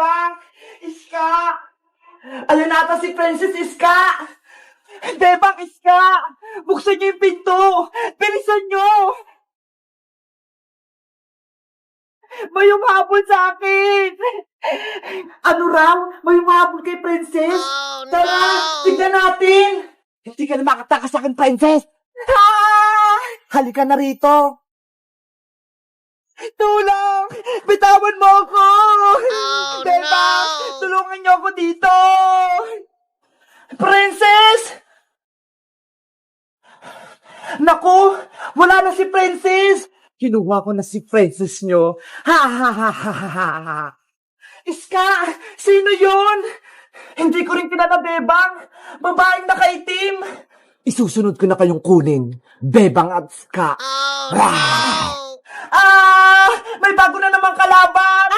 Bebang! Iska! Ayun nata si Princess Iska! Bebang, Iska! Buksan niyo yung pinto! Bilisan niyo! May humabol sa akin! Ano raw? May humabol kay Princess? Tara! Tignan natin! Hindi ka na makatakas sa akin, Princess! Ah! Halika na rito! Tulong! Bitawan mo ako! Bebang! Tulungan niyo ako dito! Princess! Naku! Wala na si Princess! Kinuha ko na si Princess nyo. Ha ha ha ha ha ha! Iska! Sino yun? Hindi ko rin kilala, Bebang. Babaeng nakaitim. Isusunod ko na kayong kunin. Bebang at Iska. May bago na namang kalaban!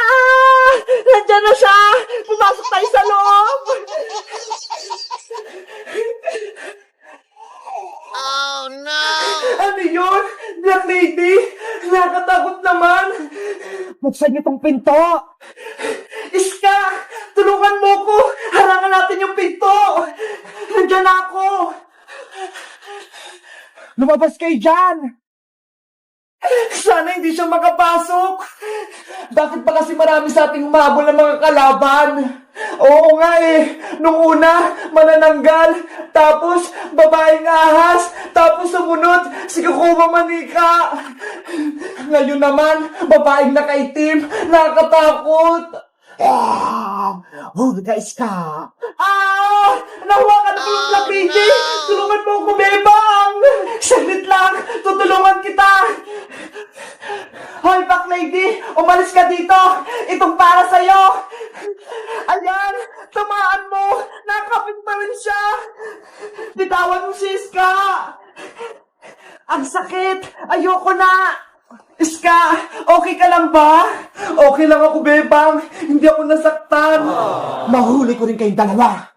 Nandiyan na siya! Pumasok tayo sa loob! Oh no! Ano yun? Black Lady? Nakakatakot naman! Buksan niyo tong pinto! Iska! Tulungan mo ko! Harangan natin yung pinto! Nandiyan na ako! Lumabas kayo dyan! Sana hindi siya makapasok! Bakit pa kasi marami sa ating humabol ng mga kalaban? Oo nga eh! Nung una, manananggal, tapos babaeng ahas, tapos sumunod, si Kukuma Manika! Ngayon naman, babaeng nakaitim, nakakatakot! Guys ka! Nahawa ka na ko yung Black Lady! Tulungan mo ako, Bebang! Saglit lang! Tutulungan kita! Hoy, Black Lady! Umalis ka dito! Itong para sa'yo! Ayan! Tamaan mo! Nakapit pa rin siya! Bitawan mo si Iska! Ang sakit! Ayoko na! Iska, okay ka lang ba? Okay lang ako, Bebang. Hindi ako nasaktan. Mahuli ko rin kayong dalawa.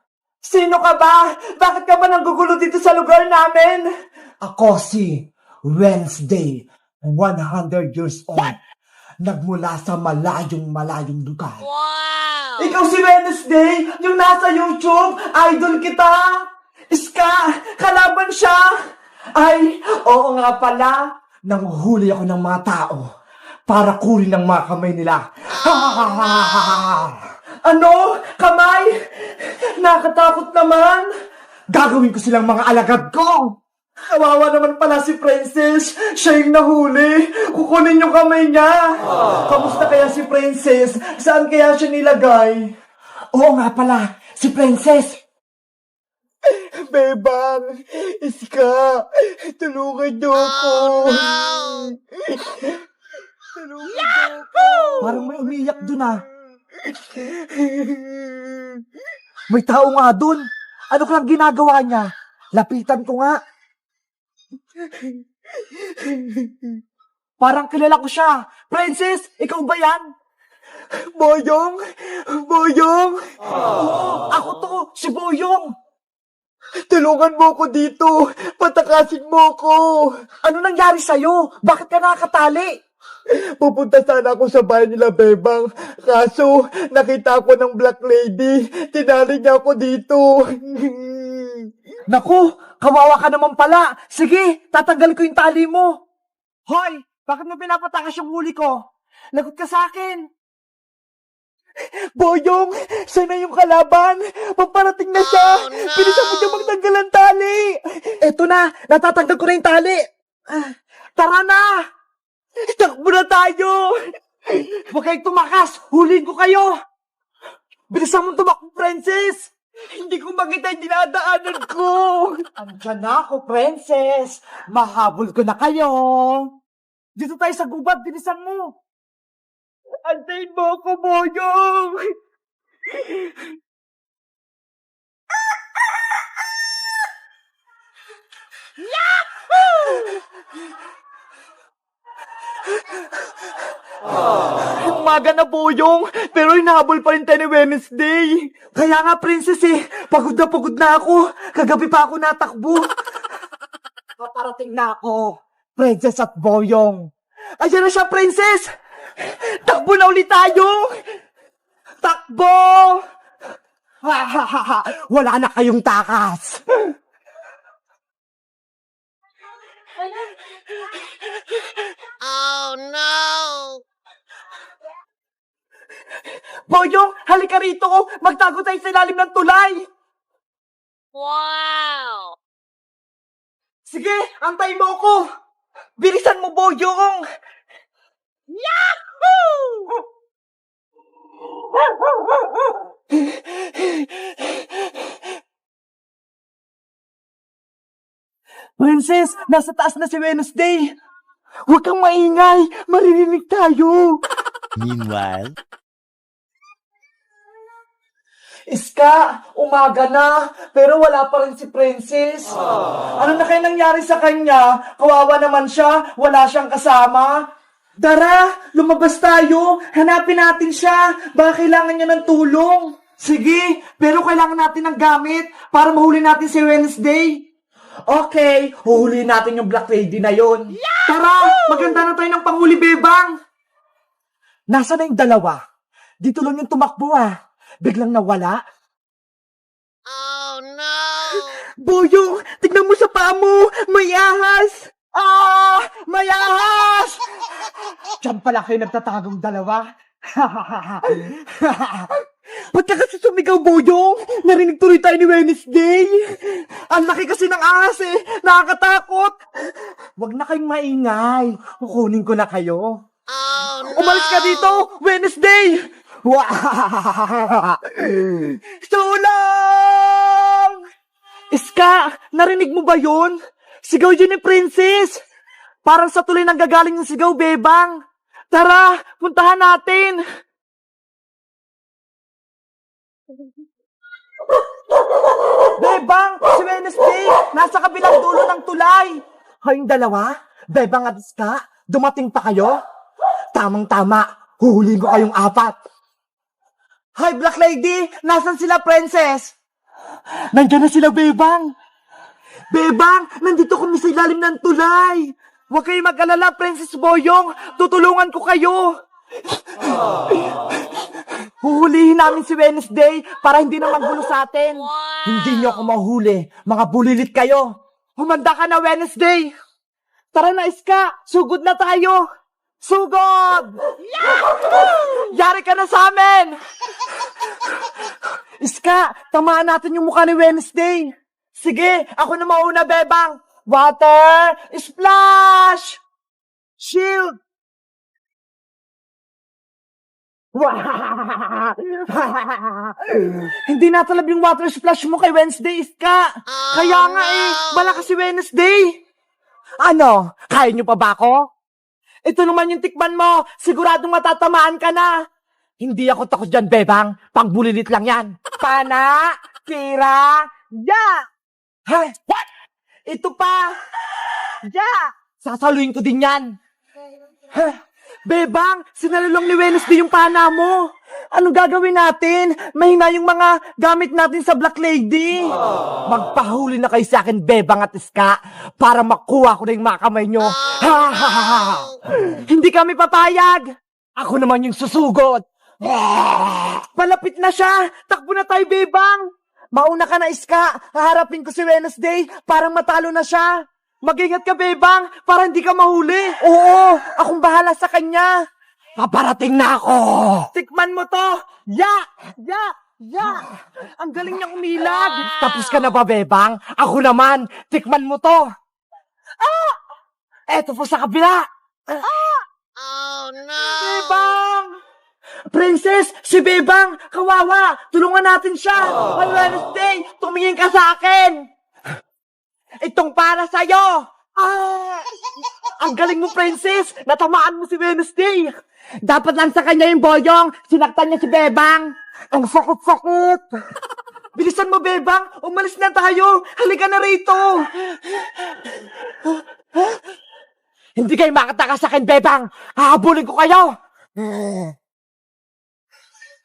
Sino ka ba? Bakit ka ba nanggugulo dito sa lugar namin? Ako si Wednesday, 100 years old. Nagmula sa malayong lugar. Wow! Ikaw si Wednesday, yung nasa YouTube, idol kita. Iska, kalaban siya. Ay, oo nga pala. Nanguhuli ako ng mga tao para kunin ang mga kamay nila. Ano? Kamay? Nakatakot naman. Gagawin ko silang mga alagad ko. Kawawa naman pala si Princess. Siya yung nahuli. Kukunin yung kamay niya. Kamusta kaya si Princess? Saan kaya siya nilagay? Oo nga pala, si Princess. Bebang, Iska, tulungan niyo ako. Tulungan niyo ako. Parang may umiyak dun ah. May tao nga dun. Ano kang ginagawa niya? Lapitan ko nga. Parang kilala ko siya. Princess, ikaw ba yan? Boyong? Boyong? Oo, ako to, si Boyong. Tulungan mo ko dito! Patakasin mo ko! Ano nangyari sa'yo? Bakit ka nakatali? Pupunta sana ako sa bahay nila, Bebang. Kaso, nakita ko ng Black Lady. Tinali niya ako dito. Naku, kawawa ka naman pala. Sige, tatanggal ko yung tali mo. Hoy, bakit mo pinapatakas yung huli ko? Lagot ka sa akin. Boyong, sana yung kalaban. Paparating na siya. Oh, no. Bilisan mo siya magtanggal ang tali. Eto na, natatanggal ko na yung tali. Tara na. Takbo na tayo. Huwag kayong tumakas. Huliin ko kayo. Bilisan mo tumakbo, Princess. Hindi ko makita yung dinadaanan ko. Andiyan na ako, Princess. Mahabol ko na kayo. Dito tayo sa gubat. Bilisan mo. Antayin mo ako, Boyong! Umaga na, Boyong, pero hinahabol pa rin tayo ni Wednesday. Kaya nga, Princess pagod na ako. Kagabi pa ako natakbo. Paparating na ako, Princess at Boyong. Ayan na siya, Princess! Takbo na ulit tayo! Takbo! Wala na kayong takas. Oh no! Boyong, halika rito. Magtago tayo sa ilalim ng tulay. Wow! Sige, antay mo ko. Bilisan mo, Boyong. Yahoo! Princess, nasa taas na si Wednesday. Huwag kang maingay. Maririnig tayo. Meanwhile, Iska, umaga na, pero wala pa rin si Princess. Ano na kaya nangyari sa kanya? Kawawa naman siya, wala siyang kasama. Tara, lumabas tayo, hanapin natin siya. Baka kailangan niya ng tulong. Sige, pero kailangan natin ng gamit para mahuli natin si Wednesday. Okay, huhuli natin yung Black Lady na yon. Tara, maganda na tayo ng panghuli, Bebang. Nasaan na yung dalawa? Dito lang yung tumakbo Biglang nawala. Oh no! Boyong, tignan mo sa paa mo! May ahas! May ahas! Diyan pala kayo nagtatagong dalawa. Ba't ka kasi sumigaw, Boyong? Narinig tuloy tayo ni Wednesday. Ang laki kasi ng ahas Nakakatakot. Wag na kayong maingay. Kukunin ko na kayo. Oh no! Umalis ka dito, Wednesday! Sulang! Iska, narinig mo ba yun? Sigaw yun ni Princess. Parang sa tuloy nang gagaling yung sigaw, Bebang. Tara, puntahan natin. Bebang, si Wednesday, nasa kabilang dulo ng tulay. Kayong dalawa, Bebang at Iska, dumating pa kayo? Tamang-tama, huhulihin ko kayong apat. Hi, Black Lady! Nasaan sila, Princess? Nandiyan na sila, Bebang! Bebang! Nandito kami sa ilalim ng tulay! Huwag kayong mag-alala, Princess Boyong! Tutulungan ko kayo! Huhulihin namin si Wednesday para hindi na maggulo sa atin. Wow! Hindi niyo ako mahuli. Mga bulilit kayo. Humanda ka na, Wednesday! Tara na, Iska! Sugod na tayo! Sugod! Yari ka na sa amin! Iska, tamaan natin yung mukha ni Wednesday. Sige, ako na mauna, Bebang. Water, splash! Shield! Hindi natalab yung water splash mo kay Wednesday, Iska. Kaya nga bala ka si Wednesday. Ano, kaya nyo pa ba ako? Ito naman yung tikman mo. Siguradong matatamaan ka na. Hindi ako takot dyan, Bebang. Pangbulilit lang yan. Pana, Kira, ya! Hey, what? Ito pa. Ya! Sasaluin ko din yan. Bebang, sinalulong ni Wednesday yung pana mo. Anong gagawin natin? Mahina yung mga gamit natin sa Black Lady. Magpahuli na kayo sa akin, Bebang at Iska, para makuha ko na yung mga kamay nyo. Hindi kami papayag. Ako naman yung susugod. Palapit na siya. Takbo na tayo, Bebang. Mauna ka na, Iska. Haharapin ko si Wednesday para matalo na siya. Mag-ingat ka, Bebang, para hindi ka mahuli. Oo, akong bahala sa kanya. Paparating na ako. Tikman mo to. Ya! Ang galing niyang umilag. Tapos ka na ba, Bebang? Ako naman. Tikman mo to. Eto po sa kabila. Oh no! Bebang! Princess, si Bebang, kawawa. Tulungan natin siya. On Wednesday, tumingin ka sa akin. Itong para sa'yo! Ang galing mo, Princess! Natamaan mo si Wednesday! Dapat lang sa kanya yung Boyong! Sinaktan niya si Bebang! Ang sakit-sakit! Bilisan mo, Bebang! Umalis na tayo! Halika na rito! Hindi kayo makatakas sa akin, Bebang! Hahabulin ko kayo!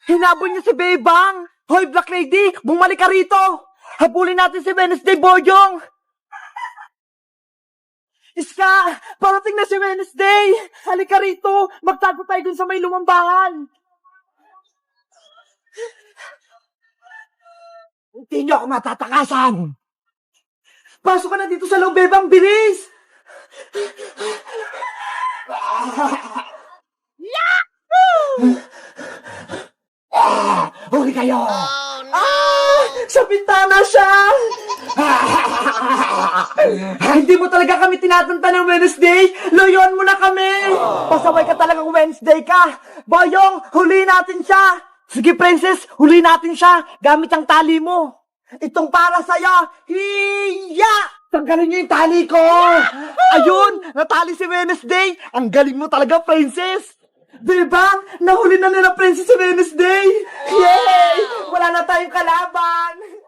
Hinabol niya si Bebang! Hoy, Black Lady! Bumalik ka rito! Habulin natin si Wednesday, Boyong! Iska! Parating na si Wednesday! Halika rito! Magtago tayo dun sa may lumambangan! Hindi niyo ako matatakasan! Pasok ka na dito sa loob, Bebang! Bilis! Huli kayo! Oh no! Sa bintana siya! Hindi mo talaga kami tinatanta ng Wednesday? Loyon mo na kami! Pasaway ka talagang Wednesday ka! Boyong, huli natin siya! Sige, Princess, huli natin siya gamit ang tali mo. Itong para sa'yo! Hiya! Tanggalin niyo yung tali ko! Ayun! Natali si Wednesday! Ang galing mo talaga, Princess! Diba? Nahuli na nila Princess si Wednesday! Yay! Wala na tayong kalaban!